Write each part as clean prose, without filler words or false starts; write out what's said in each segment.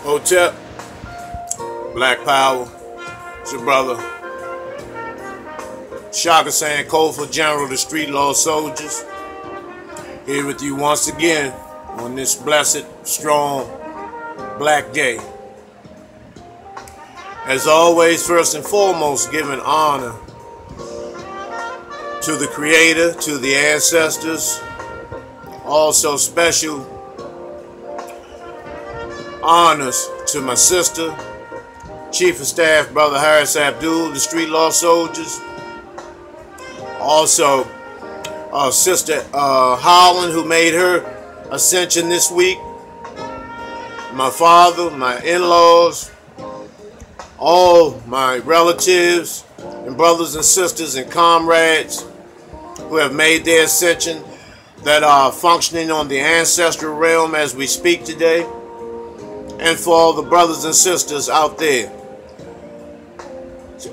Hotep, Black Power, it's your brother. Shaka saying Kofa, General of the Street Law Soldiers. Here with you once again on this blessed, strong Black Day. As always, first and foremost, giving honor to the Creator, to the ancestors. Also special honors to my sister, Chief of Staff Brother Harris Abdul, the Street Law Soldiers. Also, Sister Holland, who made her ascension this week. My father, my in-laws, all my relatives and brothers and sisters and comrades who have made their ascension, that are functioning on the ancestral realm as we speak today, and for all the brothers and sisters out there,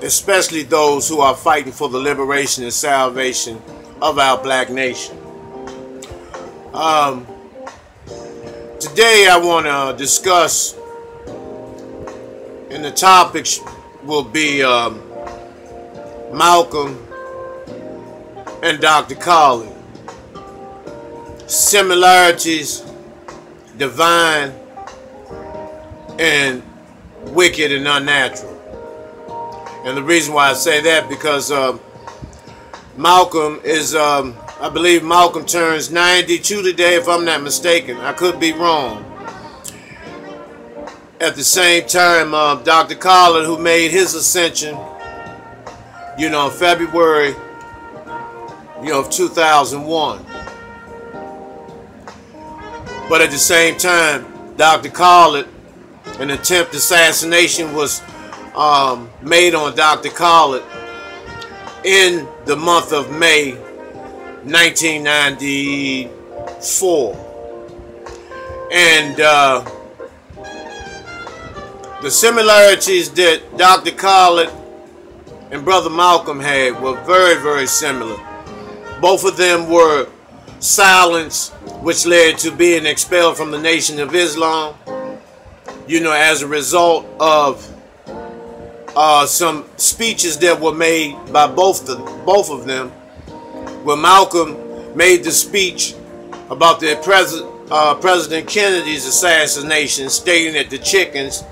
especially those who are fighting for the liberation and salvation of our black nation. Today I want to discuss, and the topic will be Malcolm and Dr. Khallid. Similarities, divine and wicked and unnatural. And the reason why I say that, because Malcolm is, I believe Malcolm turns 92 today, if I'm not mistaken. I could be wrong. At the same time, Dr. Khallid, who made his ascension, in February, of 2001. But at the same time, Dr. Khallid, an attempt assassination was made on Dr. Khallid in the month of May 1994. And the similarities that Dr. Khallid and Brother Malcolm had were very, very similar. Both of them were silenced, which led to being expelled from the Nation of Islam, as a result of some speeches that were made by both of them, where Malcolm made the speech about the President Kennedy's assassination, stating that the chickens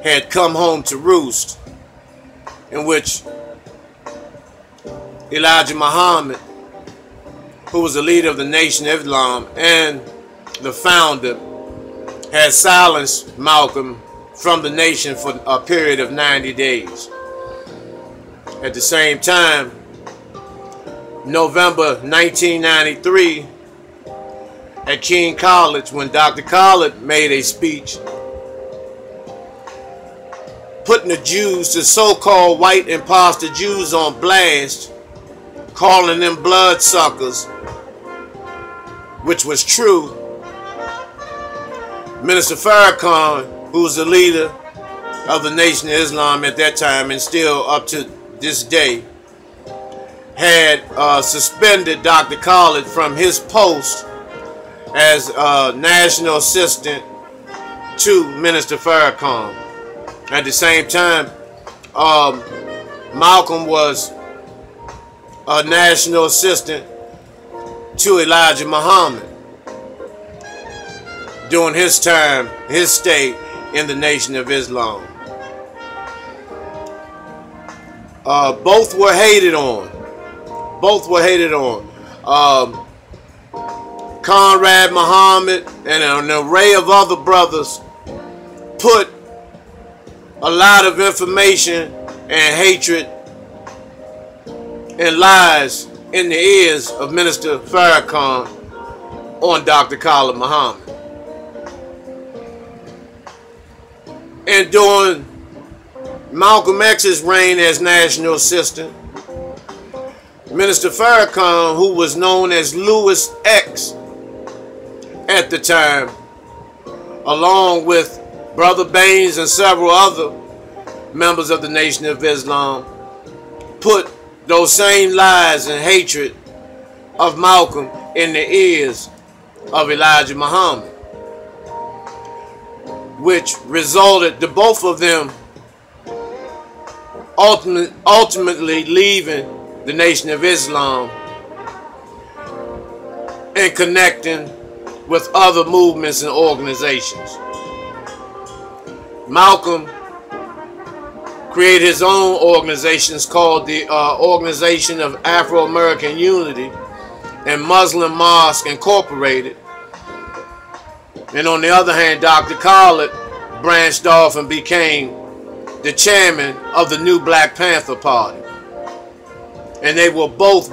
had come home to roost, in which Elijah Muhammad, who was the leader of the Nation of Islam and the founder, had silenced Malcolm from the nation for a period of 90 days. At the same time, November 1993, at King College, when Dr. Khallid made a speech putting the Jews, the so-called white imposter Jews, on blast, calling them bloodsuckers, which was true. Minister Farrakhan, who was the leader of the Nation of Islam at that time and still up to this day, had suspended Dr. Khallid from his post as national assistant to Minister Farrakhan. At the same time, Malcolm was a national assistant to Elijah Muhammad during his time, his stay in the Nation of Islam. Both were hated on. Both were hated on. Conrad Muhammad and an array of other brothers put a lot of information and hatred and lies in the ears of Minister Farrakhan on Dr. Khallid Muhammad. And during Malcolm X's reign as national assistant, Minister Farrakhan, who was known as Louis X at the time, along with Brother Baines and several other members of the Nation of Islam, put those same lies and hatred of Malcolm in the ears of Elijah Muhammad. which resulted to both of them ultimately leaving the Nation of Islam and connecting with other movements and organizations. Malcolm created his own organizations called the Organization of Afro-American Unity and Muslim Mosque Incorporated. And on the other hand, Dr. Khallid branched off and became the chairman of the new Black Panther Party. And they both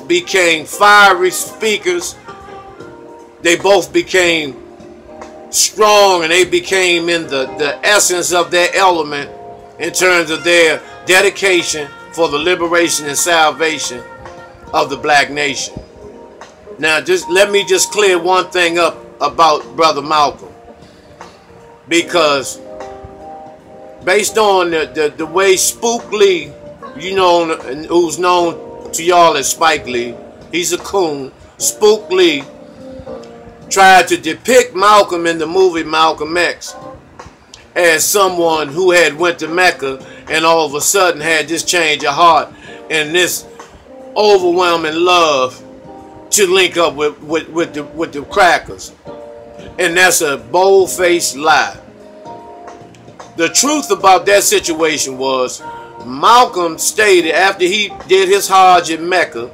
became fiery speakers. They both became strong, and they became in the essence of their element in terms of their dedication for the liberation and salvation of the black nation. Now, let me clear one thing up about Brother Malcolm, because based on the way Spook Lee, you know, who's known to y'all as Spike Lee, he's a coon. Spook Lee tried to depict Malcolm in the movie Malcolm X as someone who had went to Mecca and all of a sudden had this change of heart and this overwhelming love to link up with the crackers. And that's a bold-faced lie. The truth about that situation was Malcolm stated after he did his Hajj in Mecca,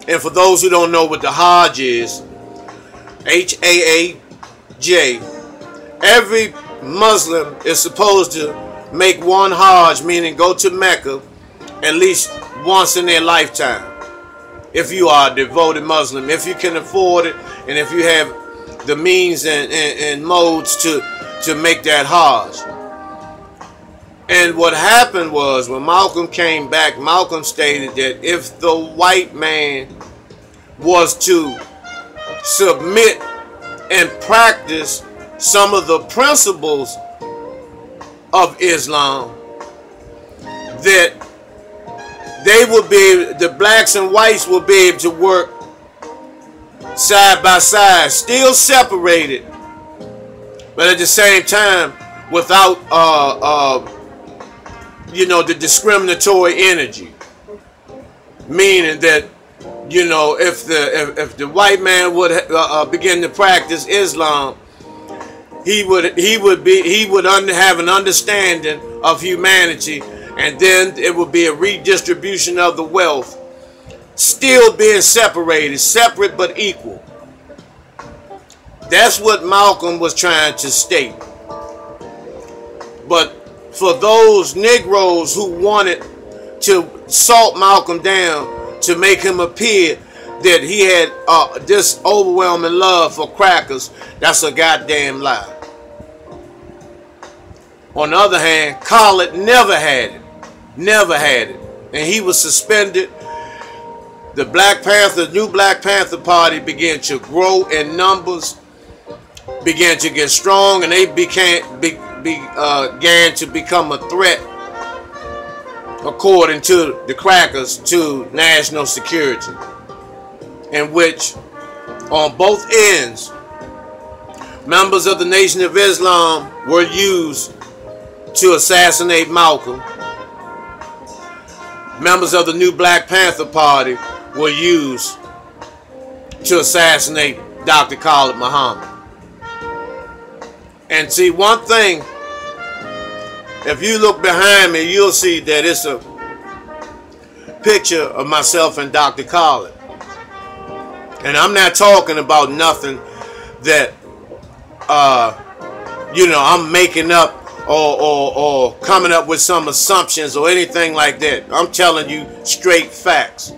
and for those who don't know what the Hajj is, H-A-A-J, every Muslim is supposed to make one Hajj, meaning go to Mecca at least once in their lifetime. If you are a devoted Muslim, if you can afford it, and if you have the means and modes to make that Hajj. And what happened was, when Malcolm came back, Malcolm stated that if the white man was to submit and practice some of the principles of Islam, that they would be, the blacks and whites will be able to work side by side, still separated, but at the same time without you know, the discriminatory energy. Meaning that, you know, if the white man would begin to practice Islam, he would have an understanding of humanity, and then it would be a redistribution of the wealth, still being separate but equal. That's what Malcolm was trying to state. But for those Negroes who wanted to salt Malcolm down, to make him appear that he had this overwhelming love for crackers, that's a goddamn lie. On the other hand, Khallid never had it, and he was suspended. The new Black Panther Party began to grow in numbers, began to get strong, and they began to become a threat, according to the crackers, to national security, in which on both ends members of the Nation of Islam were used to assassinate Malcolm. Members of the new Black Panther Party were used to assassinate Dr. Khallid Muhammad. And see, one thing, if you look behind me, you'll see that it's a picture of myself and Dr. Khallid. And I'm not talking about nothing that, you know, I'm making up or coming up with some assumptions or anything like that. I'm telling you straight facts.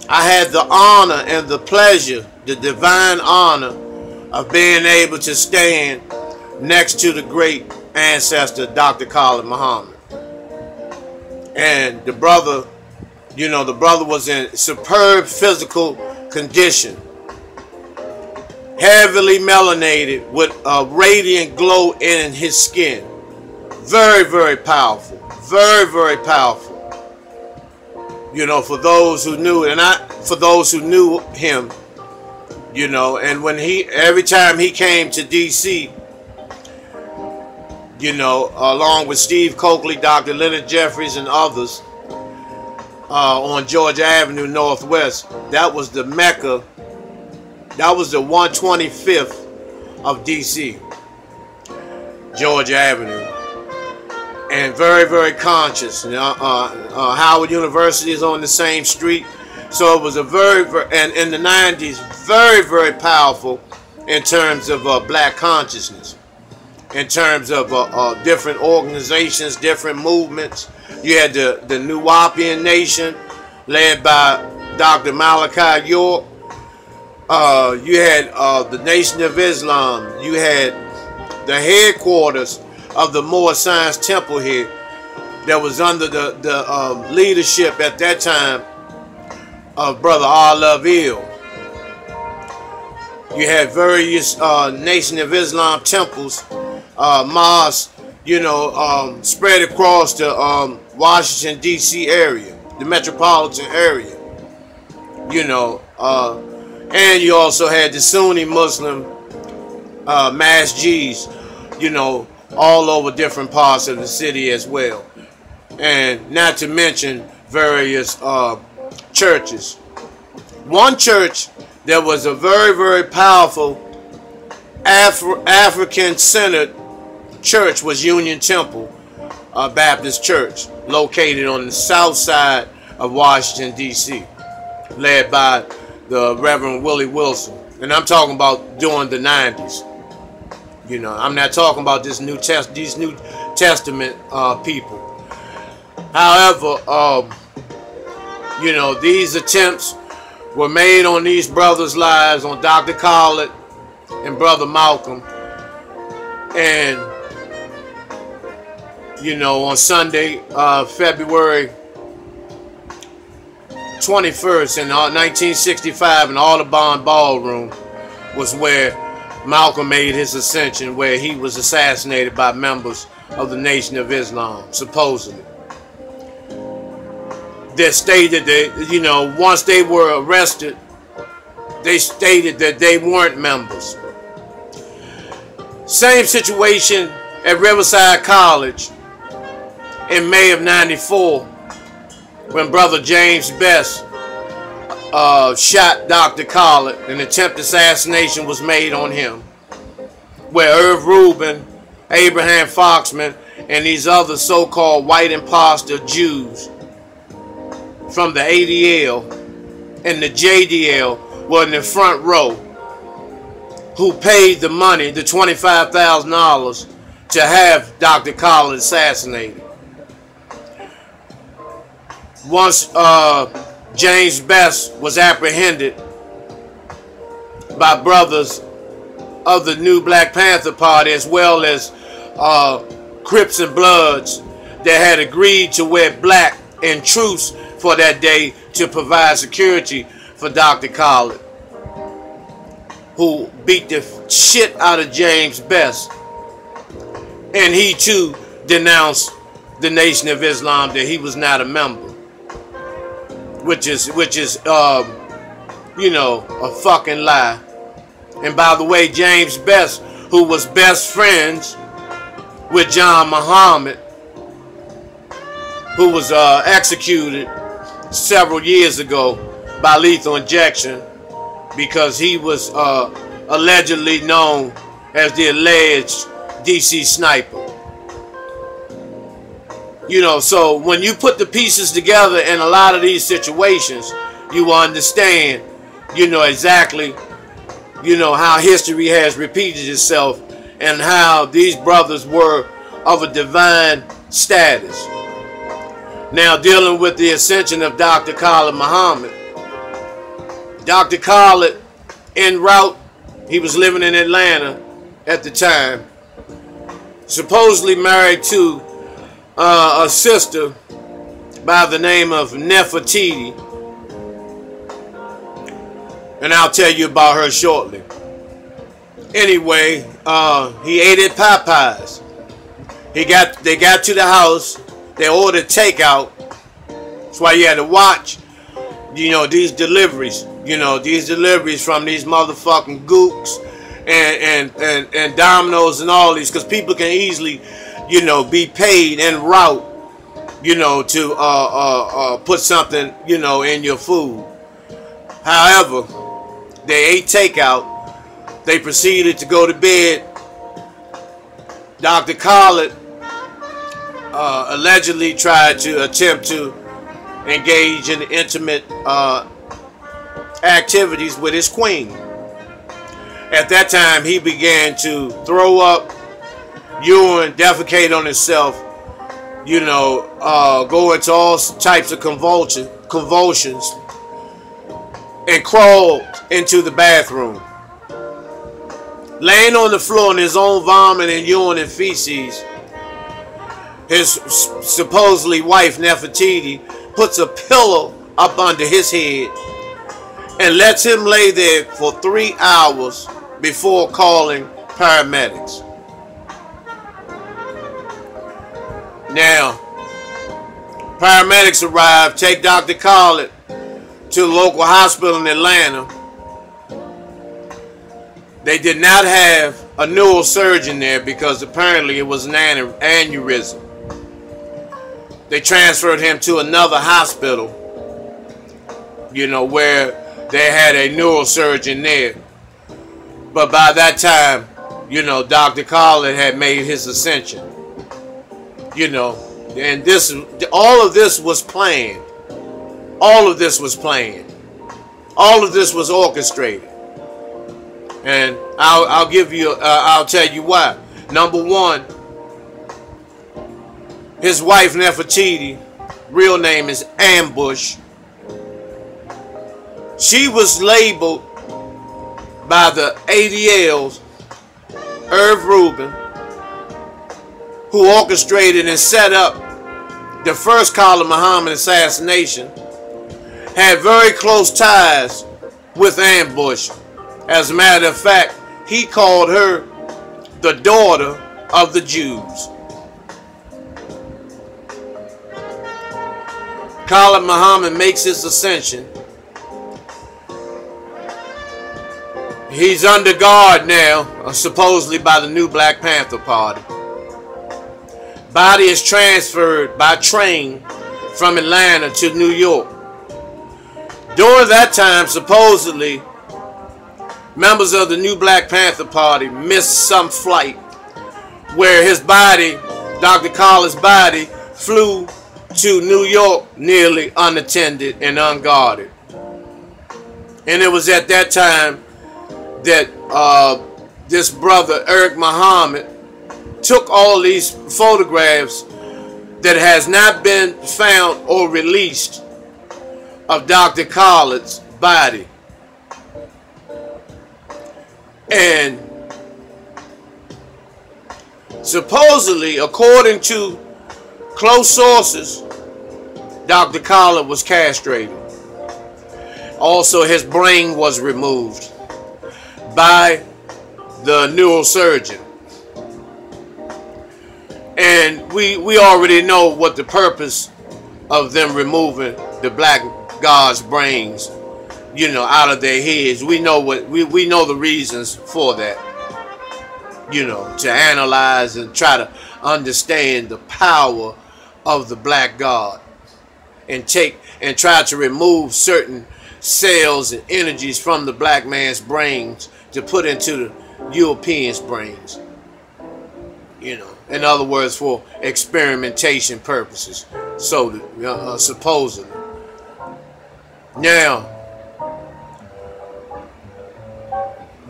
I had the honor and the pleasure, the divine honor, of being able to stand next to the great ancestor, Dr. Khallid Muhammad. And the brother, you know, the brother was in superb physical condition, heavily melanated with a radiant glow in his skin. Very, very powerful. Very, very powerful. You know, for those who knew it, and for those who knew him, You know, and when every time he came to DC, you know, along with Steve Coakley, Dr. Leonard Jeffries, and others, on Georgia Avenue Northwest, that was the Mecca. That was the 125th of DC, Georgia Avenue, and very, very conscious. You know, Howard University is on the same street, so it was a and in the 90s, very, very powerful in terms of black consciousness, in terms of different organizations, different movements. You had the N.O.I Nation, led by Dr. Malachi York. You had the Nation of Islam. You had the headquarters of the Moore Science Temple here, that was under the leadership at that time of Brother R. Love Ill. You had various Nation of Islam temples, mosques, you know, spread across the Washington, D.C. area, the metropolitan area, you know, and you also had the Sunni Muslim masjids, you know, all over different parts of the city as well. And not to mention various churches. One church that was a very, very powerful African-centered church was Union Temple Baptist Church, located on the south side of Washington, D.C., led by the Reverend Willie Wilson. And I'm talking about during the 90s. You know, I'm not talking about these New Testament people. However, you know, these attempts were made on these brothers' lives, on Dr. Khallid and Brother Malcolm. And, you know, on Sunday, February 21st in 1965 in the Audubon Ballroom was where Malcolm made his ascension, where he was assassinated by members of the Nation of Islam, supposedly. That stated that, you know, once they were arrested, they stated that they weren't members. Same situation at Riverside College in May of '94, when Brother James Best shot Dr. Khallid. An attempted assassination was made on him, where Irv Rubin, Abraham Foxman, and these other so-called white imposter Jews from the ADL and the JDL were in the front row, who paid the money, the $25,000, to have Dr. Khallid assassinated. Once James Best was apprehended by brothers of the New Black Panther Party, as well as Crips and Bloods that had agreed to wear black in truce for that day to provide security for Dr. Khallid, who beat the shit out of James Best. And he too denounced the Nation of Islam, that he was not a member. Which is you know, a fucking lie. And by the way, James Best, who was best friends with John Muhammad, who was executed several years ago by lethal injection because he was allegedly known as the alleged DC sniper. You know, so when you put the pieces together in a lot of these situations, you will understand, you know, exactly, you know, how history has repeated itself and how these brothers were of a divine status. Now, dealing with the ascension of Dr. Khallid Muhammad. Dr. Khallid, en route, he was living in Atlanta at the time, supposedly married to a sister by the name of Nefertiti, and I'll tell you about her shortly. Anyway, he ate at Popeyes. They got to the house. They ordered takeout. That's why you had to watch, you know, these deliveries. You know, these deliveries from these motherfucking gooks and Domino's and all these, because people can easily, you know, be paid en route, you know, to put something, you know, in your food. However, they ate takeout. They proceeded to go to bed. Dr. Khallid allegedly tried to attempt to engage in intimate activities with his queen. At that time, he began to throw up, urine, defecate on himself, you know, go into all types of convulsions, and crawled into the bathroom. Laying on the floor in his own vomit and urine and feces, his supposedly wife, Nefertiti, puts a pillow up under his head and lets him lay there for 3 hours before calling paramedics. Now, paramedics arrive, take Dr. Khallid to the local hospital in Atlanta. They did not have a neurosurgeon there because apparently it was an aneurysm. They transferred him to another hospital, you know, where they had a neurosurgeon there. But by that time, you know, Dr. Khallid had made his ascension. You know, and all of this was planned. All of this was planned. All of this was orchestrated. And I'll tell you why. Number one, his wife Nefertiti, real name is Ambush. She was labeled by the ADLs, Irv Rubin, who orchestrated and set up the first Khallid Muhammad assassination, had very close ties with Ambush. As a matter of fact, he called her the daughter of the Jews. Khallid Muhammad makes his ascension. He's under guard now, supposedly by the new Black Panther Party. Body is transferred by train from Atlanta to New York. During that time, supposedly, members of the new Black Panther Party missed some flight where his body, Dr. Khallid's body, flew to New York nearly unattended and unguarded. And it was at that time that this brother, Eric Muhammad, took all these photographs that has not been found or released of Dr. Khallid's body. And supposedly, according to close sources, Dr. Khallid was castrated. Also, his brain was removed by the neurosurgeon. And we already know what the purpose of them removing the black God's brains, you know, out of their heads. We know we know the reasons for that. You know, to analyze and try to understand the power of the black God and try to remove certain cells and energies from the black man's brains to put into the Europeans' brains. You know, in other words, for experimentation purposes. So, supposedly. Now,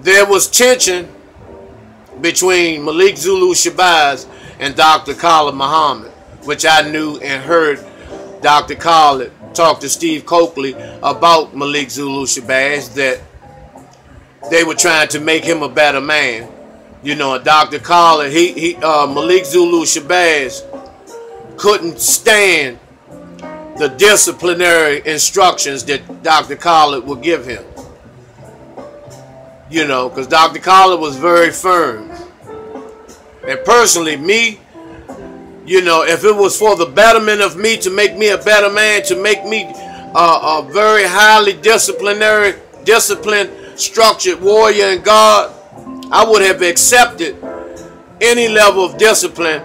there was tension between Malik Zulu Shabazz and Dr. Khallid Muhammad, which I knew and heard Dr. Khallid talk to Steve Coakley about Malik Zulu Shabazz, that they were trying to make him a better man. You know, Dr. Khallid, Malik Zulu Shabazz couldn't stand the disciplinary instructions that Dr. Khallid would give him. You know, because Dr. Khallid was very firm. And personally, me, you know, if it was for the betterment of me, to make me a better man, to make me a very highly disciplinary disciplined, structured warrior and God, I would have accepted any level of discipline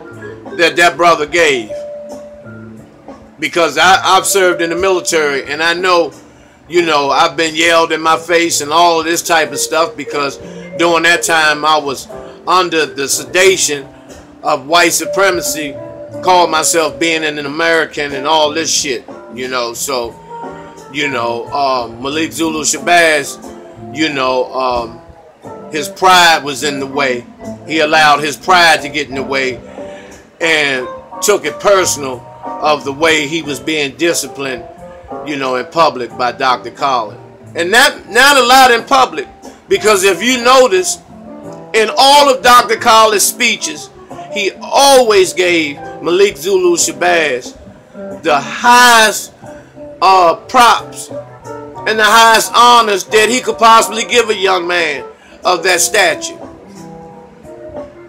that brother gave. Because I've served in the military, and I know, you know, I've been yelled in my face and all of this type of stuff, because during that time I was under the sedation of white supremacy, called myself being an American and all this shit, you know. So, you know, Malik Zulu Shabazz, you know, his pride was in the way. He allowed his pride to get in the way and took it personal of the way he was being disciplined, you know, in public by Dr. Khallid. And not a lot in public, because if you notice, in all of Dr. Khallid's speeches, he always gave Malik Zulu Shabazz the highest props and the highest honors that he could possibly give a young man of that stature.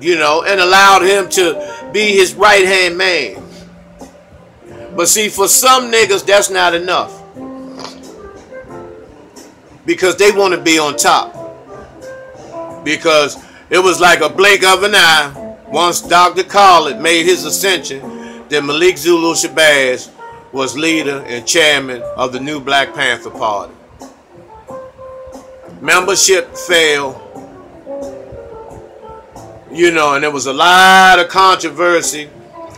You know, and allowed him to be his right-hand man. But see, for some niggas, that's not enough. Because they want to be on top. Because it was like a blink of an eye, once Dr. Khallid made his ascension, that Malik Zulu Shabazz was leader and chairman of the new Black Panther Party. Membership fell. You know, and there was a lot of controversy.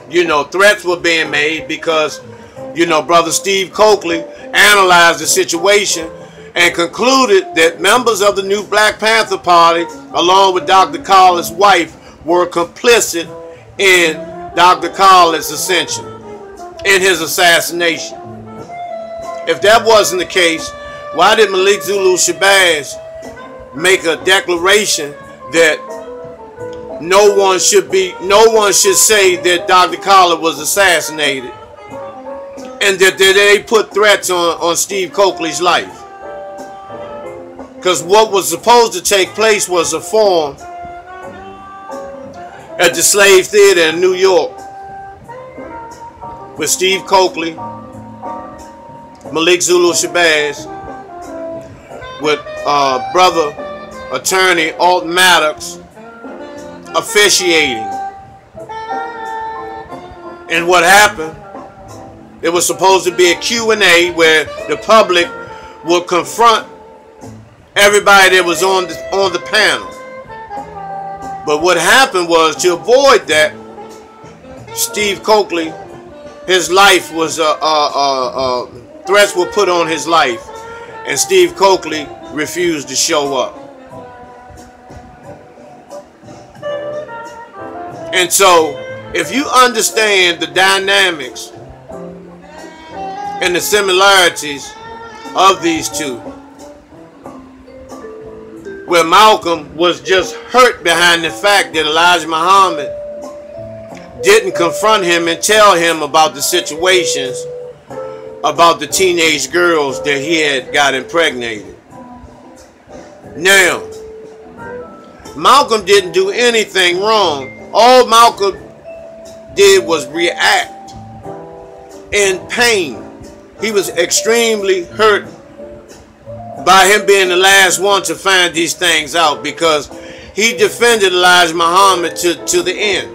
You know, threats were being made because, you know, Brother Steve Coakley analyzed the situation and concluded that members of the new Black Panther Party, along with Dr. Khallid's wife, were complicit in Dr. Khallid's ascension, in his assassination. If that wasn't the case, why did Malik Zulu Shabazz make a declaration that no one should say that Dr. Khallid was assassinated, and that they put threats on Steve Coakley's life? Because what was supposed to take place was a forum at the Slave Theater in New York with Steve Coakley, Malik Zulu Shabazz, with brother attorney Alton Maddox officiating. And what happened, it was supposed to be a Q&A where the public would confront everybody that was on the panel. But what happened was, to avoid that, Steve Coakley, his life was threats were put on his life, and Steve Coakley refused to show up. And so, if you understand the dynamics and the similarities of these two, where Malcolm was just hurt behind the fact that Elijah Muhammad didn't confront him and tell him about the situations about the teenage girls that he had got impregnated. Now, Malcolm didn't do anything wrong. All Malcolm did was react in pain. He was extremely hurt by him being the last one to find these things out, because he defended Elijah Muhammad to the end.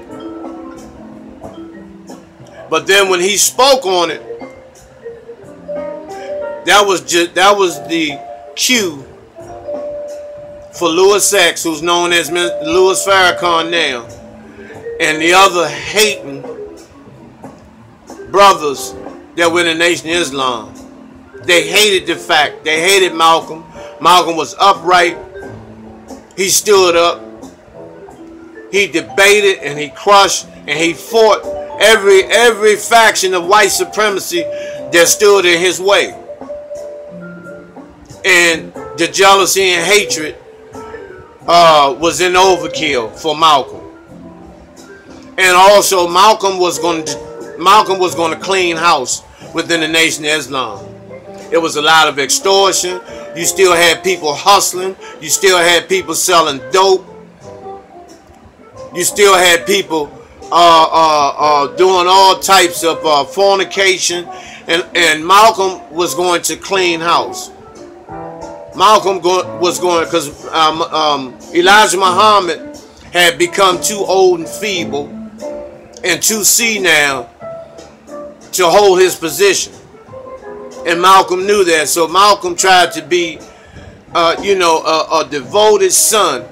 But then when he spoke on it, that was the cue for Louis X, who's known as Louis Farrakhan now, and the other hating brothers that were in the Nation of Islam. They hated the fact. They hated Malcolm. Malcolm was upright. He stood up. He debated and he crushed and he fought every faction of white supremacy that stood in his way. And the jealousy and hatred was in overkill for Malcolm. And also Malcolm was going to clean house within the Nation of Islam. It was a lot of extortion. You still had people hustling. You still had people selling dope. You still had people doing all types of fornication. And Malcolm was going to clean house. Malcolm was going, because Elijah Muhammad had become too old and feeble and too senile to hold his position. And Malcolm knew that. So Malcolm tried to be, a devoted son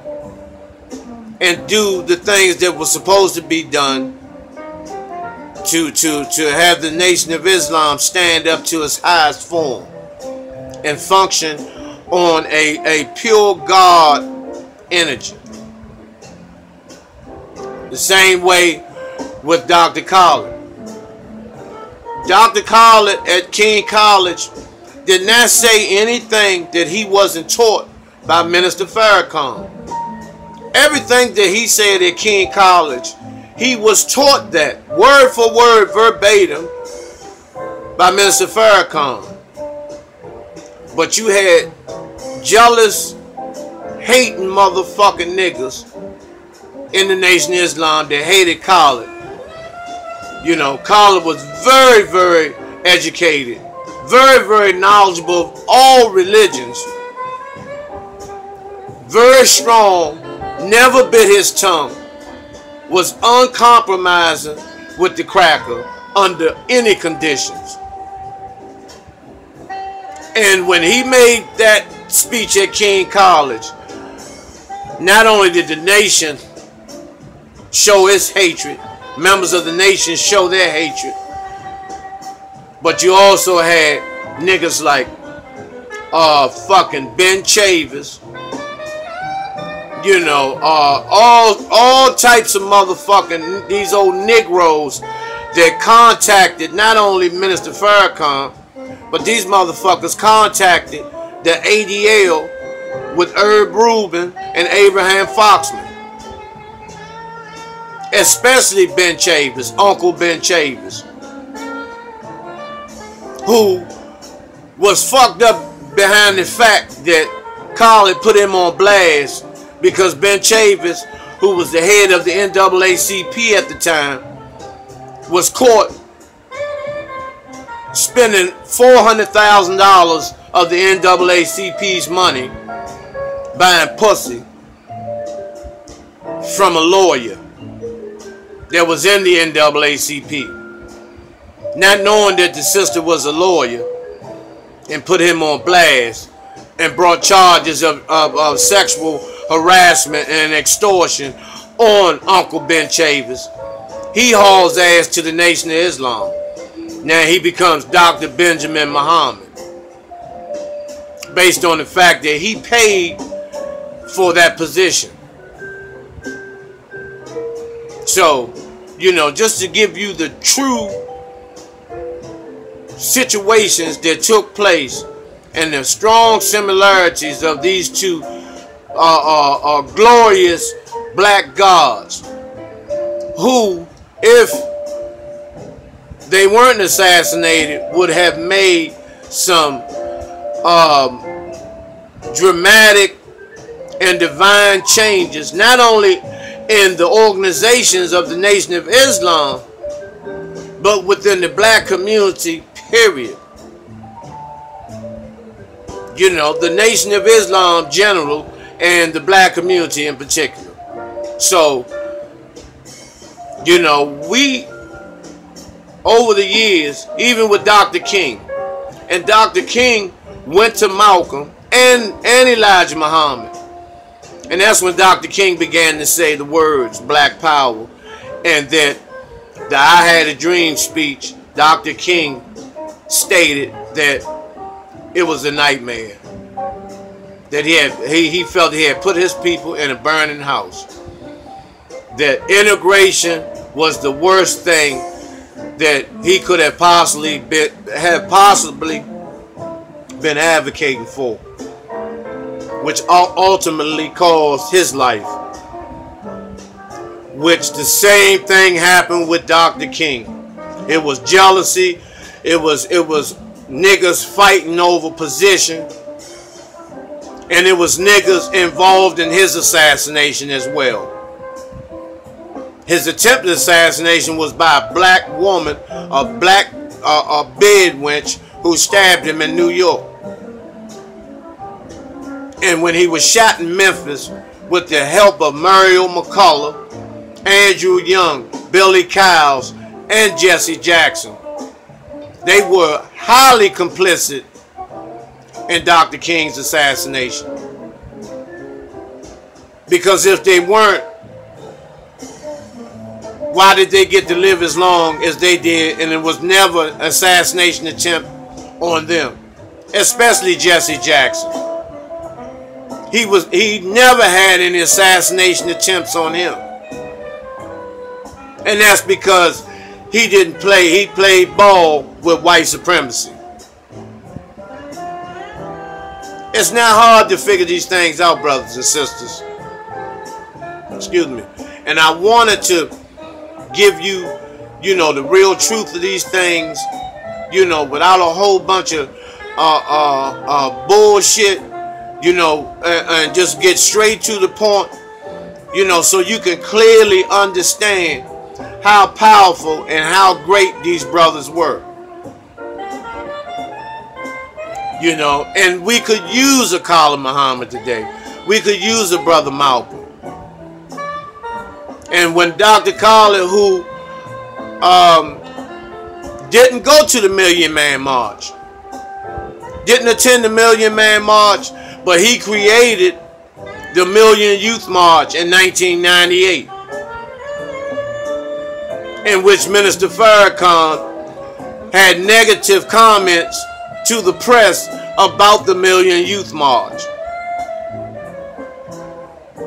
and do the things that were supposed to be done to have the Nation of Islam stand up to its highest form and function on a pure God energy. The same way with Dr. Khallid. Dr. Khallid at King College did not say anything that he wasn't taught by Minister Farrakhan. Everything that he said at King College, he was taught that word for word, verbatim, by Minister Farrakhan. But you had jealous, hating motherfucking niggas in the Nation of Islam that hated Khallid. Khallid was very, very educated, very, very knowledgeable of all religions, very strong, never bit his tongue, was uncompromising with the cracker under any conditions. And when he made that speech at King College, not only did the nation show its hatred, members of the nation show their hatred, but you also had niggas like fucking Ben Chavis, all types of motherfucking, these old Negroes that contacted not only Minister Farrakhan, but these motherfuckers contacted the ADL with Herb Rubin and Abraham Foxman. Especially Ben Chavis, Uncle Ben Chavis, who was fucked up behind the fact that Khallid put him on blast because Ben Chavis, who was the head of the NAACP at the time, was caught spending $400,000 of the NAACP's money buying pussy from a lawyer that was in the NAACP, not knowing that the sister was a lawyer, and put him on blast and brought charges of sexual harassment and extortion on Uncle Ben Chavis. He hauls ass to the Nation of Islam. Now he becomes Dr. Benjamin Muhammad, based on the fact that he paid for that position. So, just to give you the true situations that took place and the strong similarities of these two glorious black gods, who, if they weren't assassinated, would have made some dramatic and divine changes, not only in the organizations of the Nation of Islam, but within the black community, period. The Nation of Islam general and the black community in particular. So, we, over the years, even with Dr. King, and Dr. King went to Malcolm and Elijah Muhammad. And that's when Dr. King began to say the words Black Power, and that the I Had a Dream speech, Dr. King stated that it was a nightmare. That he felt he had put his people in a burning house. That integration was the worst thing that he could have possibly been advocating for, which ultimately caused his life. Which the same thing happened with Dr. King. It was jealousy. It was niggas fighting over position. And it was niggas involved in his assassination as well. His attempted assassination was by a black woman, a bed wench, who stabbed him in New York. And when he was shot in Memphis with the help of Muriel McCullough, Andrew Young, Billy Kyles, and Jesse Jackson, they were highly complicit in Dr. King's assassination. Because if they weren't, why did they get to live as long as they did? And it was never an assassination attempt on them, especially Jesse Jackson. He never had any assassination attempts on him. And that's because he didn't play, he played ball with white supremacy. It's not hard to figure these things out, brothers and sisters. Excuse me. And I wanted to give you, you know, the real truth of these things, you know, without a whole bunch of bullshit, you know, and just get straight to the point, you know, so you can clearly understand how powerful and how great these brothers were. You know, and we could use a Khallid Muhammad today. We could use a brother Malcolm. And when Dr. Khallid, who didn't go to the Million Man March, didn't attend the Million Man March, but he created the Million Youth March in 1998, in which Minister Farrakhan had negative comments to the press about the Million Youth March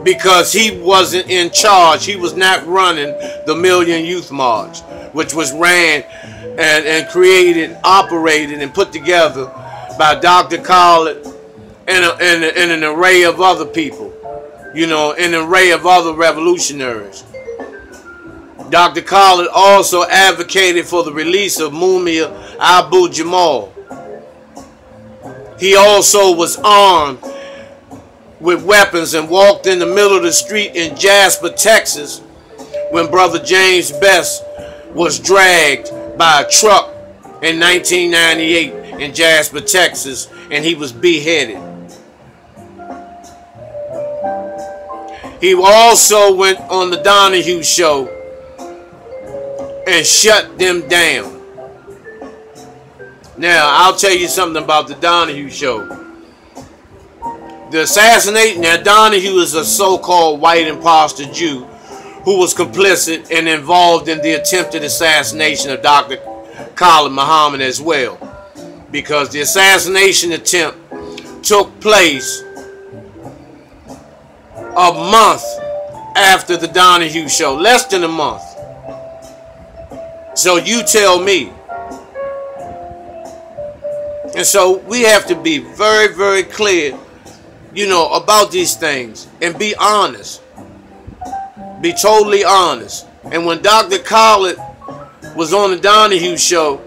because he wasn't in charge. He was not running the Million Youth March, which was ran and created, operated, and put together by Dr. Khallid and an array of other people, you know, an array of other revolutionaries. Dr. Khallid also advocated for the release of Mumia Abu Jamal. He also was armed with weapons and walked in the middle of the street in Jasper, Texas, when Brother James Best was dragged by a truck in 1998 in Jasper, Texas, and he was beheaded. He also went on the Donahue Show and shut them down. Now, I'll tell you something about the Donahue Show. The assassination, now Donahue is a so-called white imposter Jew who was complicit and involved in the attempted assassination of Dr. Khallid Muhammad as well. Because the assassination attempt took place a month after the Donahue Show, less than a month. So you tell me. And so we have to be very, very clear, you know, about these things and be honest. Be totally honest. And when Dr. Khallid was on the Donahue Show,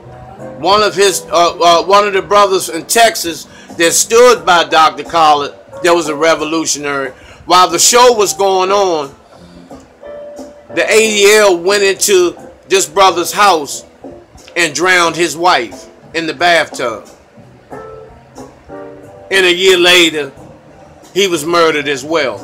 one of the brothers in Texas that stood by Dr. Khallid, there was a revolutionary. While the show was going on, the ADL went into this brother's house and drowned his wife in the bathtub. And a year later, he was murdered as well.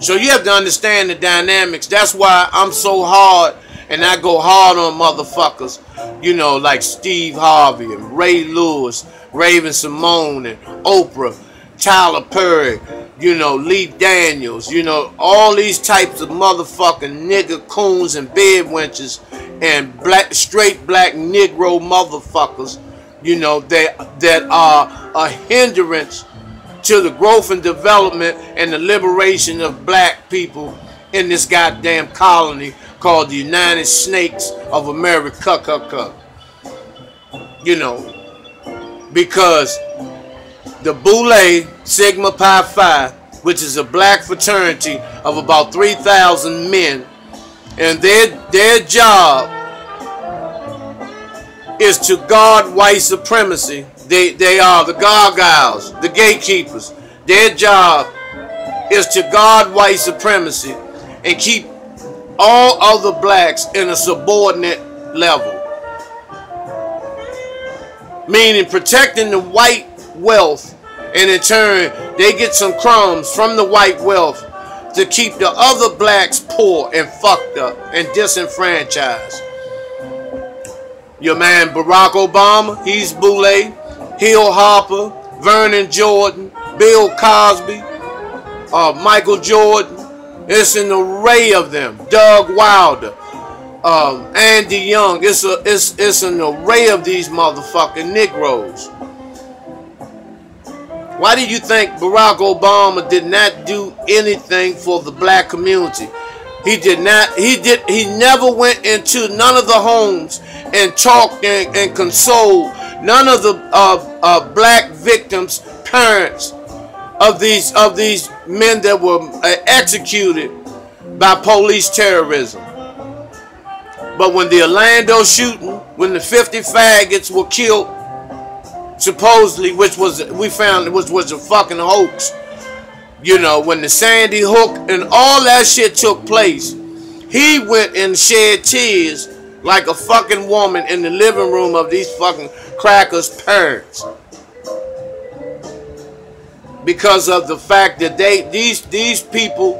So you have to understand the dynamics. That's why I'm so hard, and I go hard on motherfuckers, you know, like Steve Harvey and Ray Lewis, Raven Simone and Oprah, Tyler Perry, you know, Lee Daniels, you know, all these types of motherfucking nigger coons and bedwenches and straight black Negro motherfuckers, you know, that are a hindrance to the growth and development and the liberation of black people in this goddamn colony called the United Snakes of America. You know, because the Boule Sigma Pi Phi, which is a black fraternity of about 3,000 men, and their job is to guard white supremacy. They are the gargoyles, the gatekeepers. Their job is to guard white supremacy and keep all other blacks in a subordinate level. Meaning protecting the white wealth And in turn, they get some crumbs from the white wealth to keep the other blacks poor and fucked up and disenfranchised. Your man Barack Obama, he's Boule, Hill Harper, Vernon Jordan, Bill Cosby, Michael Jordan. It's an array of them. Doug Wilder, Andy Young. It's an array of these motherfucking Negroes. Why do you think Barack Obama did not do anything for the black community? He did not. He never went into none of the homes and talked and consoled none of the black victims' parents of these men that were executed by police terrorism. But when the Orlando shooting, when the 50 faggots were killed, supposedly, which we found was a fucking hoax. You know, when the Sandy Hook and all that shit took place, he went and shed tears like a fucking woman in the living room of these fucking crackers' parents. Because of the fact that these people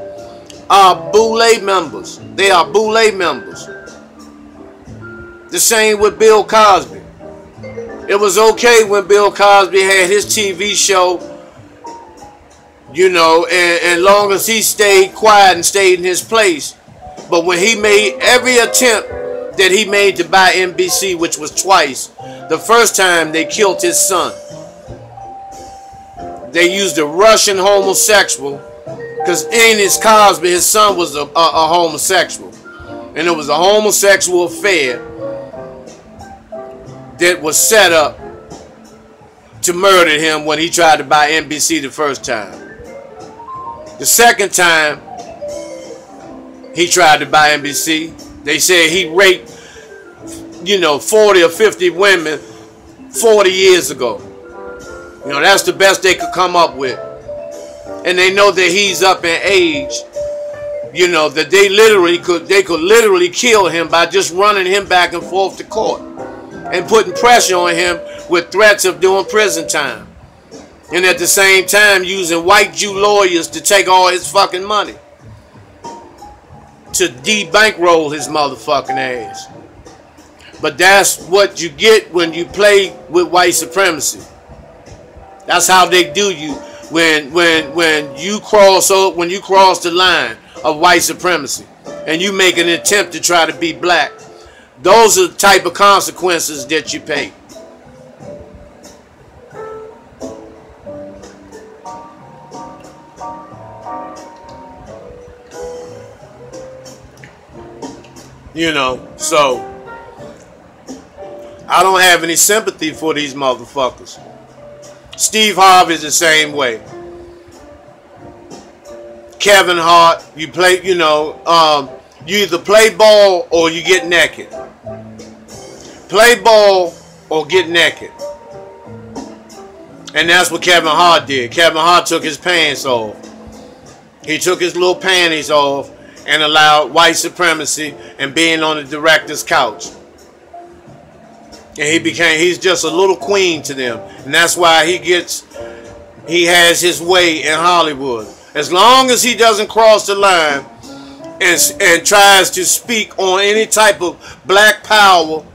are Boule members. They are Boule members. The same with Bill Cosby. It was okay when Bill Cosby had his TV show, you know, and long as he stayed quiet and stayed in his place. But when he made every attempt that he made to buy NBC, which was twice, the first time they killed his son. They used a Russian homosexual, because Enos Cosby, his son, was a homosexual. And it was a homosexual affair that was set up to murder him when he tried to buy NBC the first time. The second time he tried to buy NBC, they said he raped, you know, 40 or 50 women 40 years ago. You know, that's the best they could come up with. And they know that he's up in age. You know, that they could literally kill him by just running him back and forth to court and putting pressure on him with threats of doing prison time. And at the same time using white Jew lawyers to take all his fucking money. To de-bankroll his motherfucking ass. But that's what you get when you play with white supremacy. That's how they do you when you cross the line of white supremacy and you make an attempt to try to be black. Those are the type of consequences that you pay. You know, so I don't have any sympathy for these motherfuckers. Steve Harvey's the same way. Kevin Hart, you play, you know, you either play ball or you get naked. Play ball or get naked. And that's what Kevin Hart did. Kevin Hart took his pants off. He took his little panties off and allowed white supremacy and being on the director's couch. And he's just a little queen to them. And that's why he has his way in Hollywood. As long as he doesn't cross the line and tries to speak on any type of black power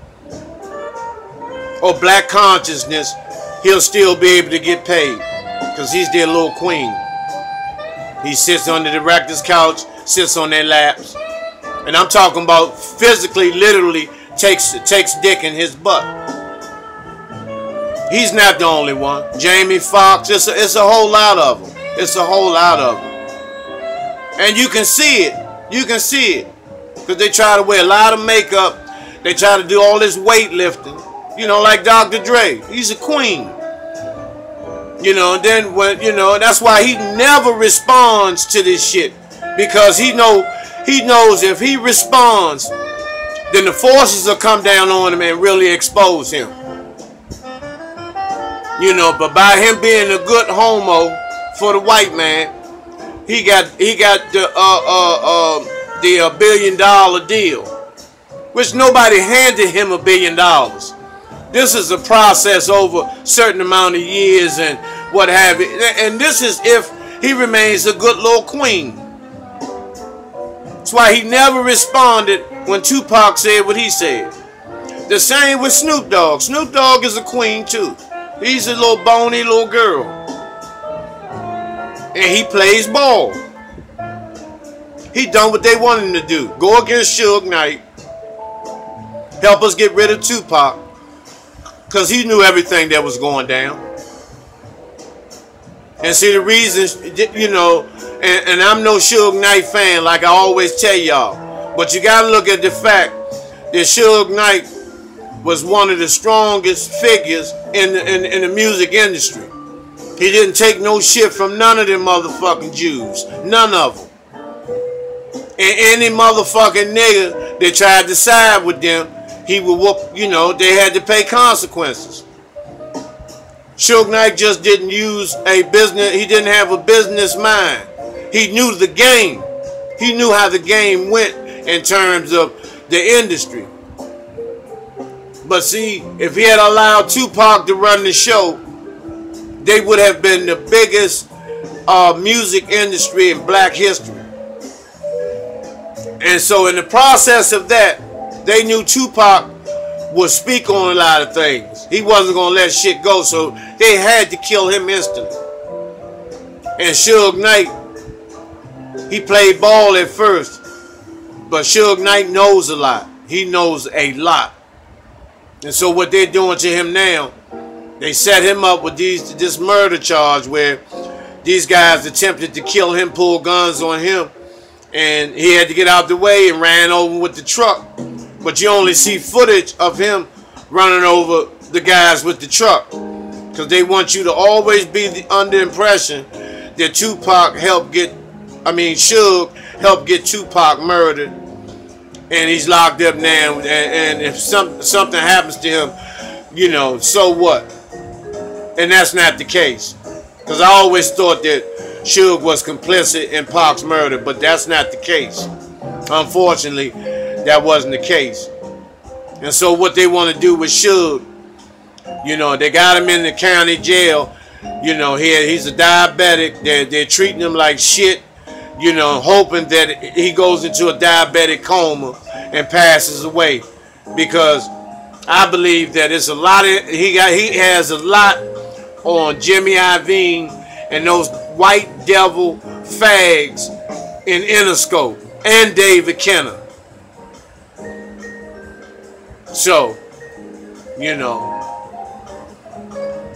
or black consciousness, he'll still be able to get paid. Because he's their little queen. He sits on the director's couch, sits on their laps. And I'm talking about physically, literally, takes dick in his butt. He's not the only one. Jamie Foxx, it's a whole lot of them. It's a whole lot of them. And you can see it. You can see it. Because they try to wear a lot of makeup. They try to do all this weightlifting. You know, like Dr. Dre. He's a queen. You know, and then when, you know, that's why he never responds to this shit. Because he knows if he responds, then the forces will come down on him and really expose him. You know, but by him being a good homo for the white man, he got the $1 billion deal, which nobody handed him $1 billion. This is a process over a certain amount of years and what have you. And this is if he remains a good little queen. That's why he never responded when Tupac said what he said. The same with Snoop Dogg. Snoop Dogg is a queen too. He's a little bony little girl. And he plays ball. He done what they want him to do. Go against Suge Knight. Help us get rid of Tupac. Because he knew everything that was going down. And see the reasons, you know, and I'm no Suge Knight fan like I always tell y'all. But you got to look at the fact that Suge Knight was one of the strongest figures in the music industry. He didn't take no shit from none of them motherfucking Jews. None of them. And any motherfucking nigga that tried to side with them, he would whoop, you know, they had to pay consequences. Suge Knight just didn't use a business, he didn't have a business mind. He knew the game. He knew how the game went in terms of the industry. But see, if he had allowed Tupac to run the show, they would have been the biggest music industry in black history. And so in the process of that, they knew Tupac would speak on a lot of things. He wasn't going to let shit go, so they had to kill him instantly. And Suge Knight, he played ball at first, but Suge Knight knows a lot. He knows a lot. And so what they're doing to him now, they set him up with this murder charge where these guys attempted to kill him, pull guns on him, and he had to get out the way and ran over with the truck. But you only see footage of him running over the guys with the truck, because they want you to always be under the impression that Tupac helped get, Suge helped get Tupac murdered, and he's locked up now, and if something happens to him, you know, so what? And that's not the case. Because I always thought that Suge was complicit in Pac's murder, but that's not the case. Unfortunately, that wasn't the case. And so what they want to do with Suge, you know, they got him in the county jail. You know, he's a diabetic. They're treating him like shit, you know, hoping that he goes into a diabetic coma and passes away. Because I believe that it's a lot of, he has a lot on Jimmy Iovine and those white devil fags in Interscope and David Kenner. So, you know,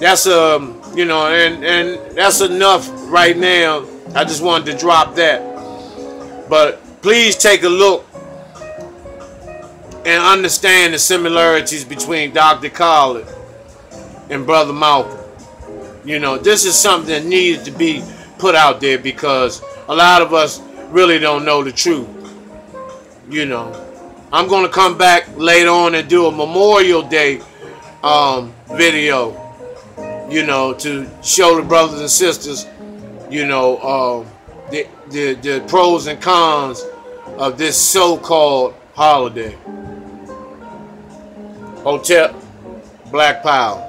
that's you know, and that's enough right now. I just wanted to drop that. But please take a look and understand the similarities between Dr. Khallid and Brother Malcolm. You know, this is something that needs to be put out there because a lot of us really don't know the truth. You know, I'm going to come back later on and do a Memorial Day video, you know, to show the brothers and sisters, you know, the pros and cons of this so-called holiday. Hotel Black Power.